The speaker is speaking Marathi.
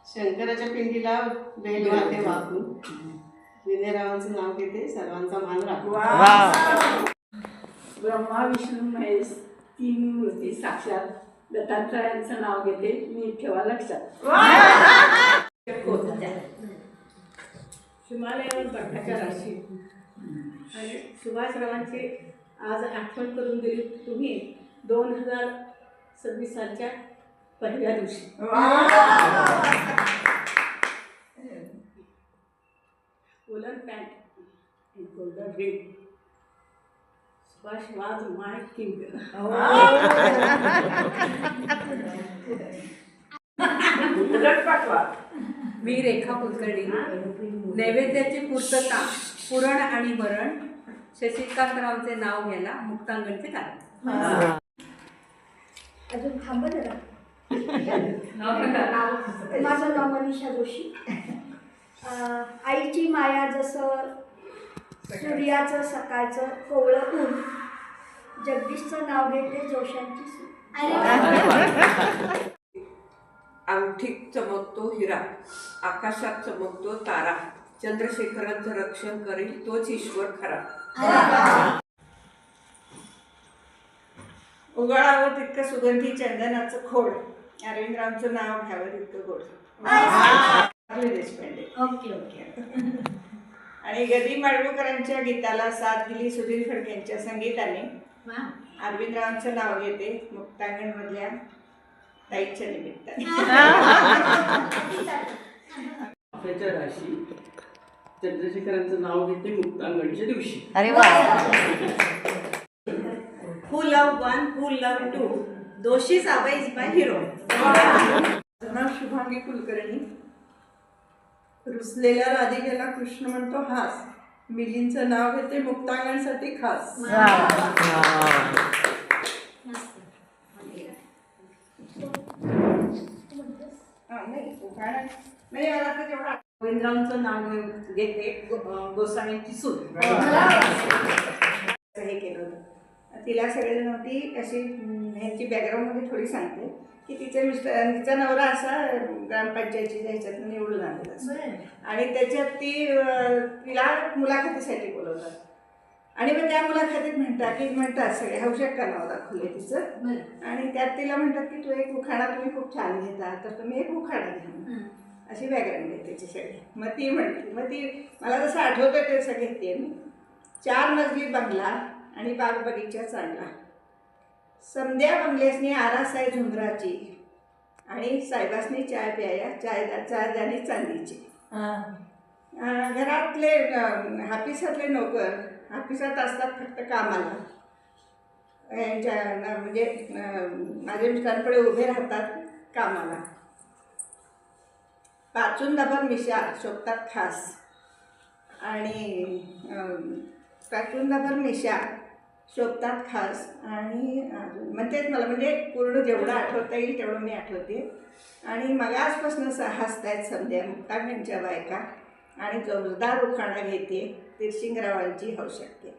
शंकराच्या पिंडीला बेल वाटे वाकून विनयरावांचं नाव घेते, सर्वांचा मान राखू. ब्रह्मा विष्णू महेश तीन मूर्ती साक्षात दत्तात्रयांचं नाव घेते, मी ठेवा लक्षात. हिमालयावर बर्फाच्या राशी आणि सुभाषरावांची आज आठवण करून दिली तुम्ही 2026 सालच्या पहिल्या दिवशी. Woollen pant golden ring. Subhash वाज माय किंग. मी रेखा कुलकर्णी. नैवेद्याची पूर्तता पुरण आणि वरण शशिकांतरावचे नाव घ्यायला मुक्तांगणचे कारण. अजून थांबा जरा. माझं नाव मनीषा जोशी. आईची माया जसं सूर्याचं सकाळचं कोवळं ऊन, जगदीशचं नाव घेते जोशांची सून. अंगठीत चमकतो हिरा, आकाशात चमकतो तारा, चंद्रशेखरांचं रक्षण करेल तोच ईश्वर खरा. उगाळावं तितकं सुगंधी चंदनाचं खोड, अरविंदरावांचं नाव घ्यावं तितकं गोड. देशपांडे. Okay okay. आणि गदी माडगूळकरांच्या गीताला साथ दिली सुधीर फडकेंच्या संगीताने. अरविंदरावांचं नाव घेते मुक्तांगण मधल्या ताईच्या निमित्ताने. आपल्याच्या राशी चंद्रशेखरांचं नाव घेते मुक्तांगणच्या दिवशी. अरे वा. Who love one, who love two, दोषी साबा इज माय हिरो. नाव शुभांगी कुलकर्णी. रुसलेल्या राधिकेला कृष्ण म्हणतो हास, मिलींचं नाव घेते मुक्तांगणसाठी खास. रवींद्रांचं नाव घेते गोसाव्यांची सून. हे केलं होतं. तिला सगळेजण होती अशी ह्यांची बॅकग्राऊंडमध्ये थोडी सांगते की तिचा नवरा असा ग्रामपंचायतीच्या ह्याच्यातून निवडून आलेला असतो आणि त्याच्यात तिला मुलाखतीसाठी बोलवतात. आणि मग त्या मुलाखतीत म्हणतात सगळे हौशेक का नाव दाखवले तिचं. आणि त्यात तिला म्हणतात की तू एक उखाणा तुम्ही खूप छान घेता, तर तुम्ही एक उखाणा घ्या. अशी बॅकग्राऊंड आहे त्याची सगळी. मग ती म्हणते, मग ती मला जसं आठवतं ते सगळं घेते मी. 4 मजली बंगला आणि बाग बगीचा चांगला, समद्या बंगल्यासनी आरासाय झुंबराची आणि साहेबासनी चाय प्याया चायदानी चांदीची. घरातले हापिसातले नोकर हापिसात असतात फक्त कामाला. यांच्या म्हणजे माझ्या मिस्टरांकडे उभे राहतात कामाला. पाचूंदाभर मिशा शोभतात खास आणि पाचूंदाभर मिशा शोभतात खास. आणि म्हणतेच मला म्हणजे पूर्ण जेवढं आठवता येईल तेवढं मी आठवते. आणि मग आजपासून हसतायत संध्या मुक्तांगणच्या बायका आणि जोरदार उखाणा घेते तिरशिंगरावांची हौशक्य.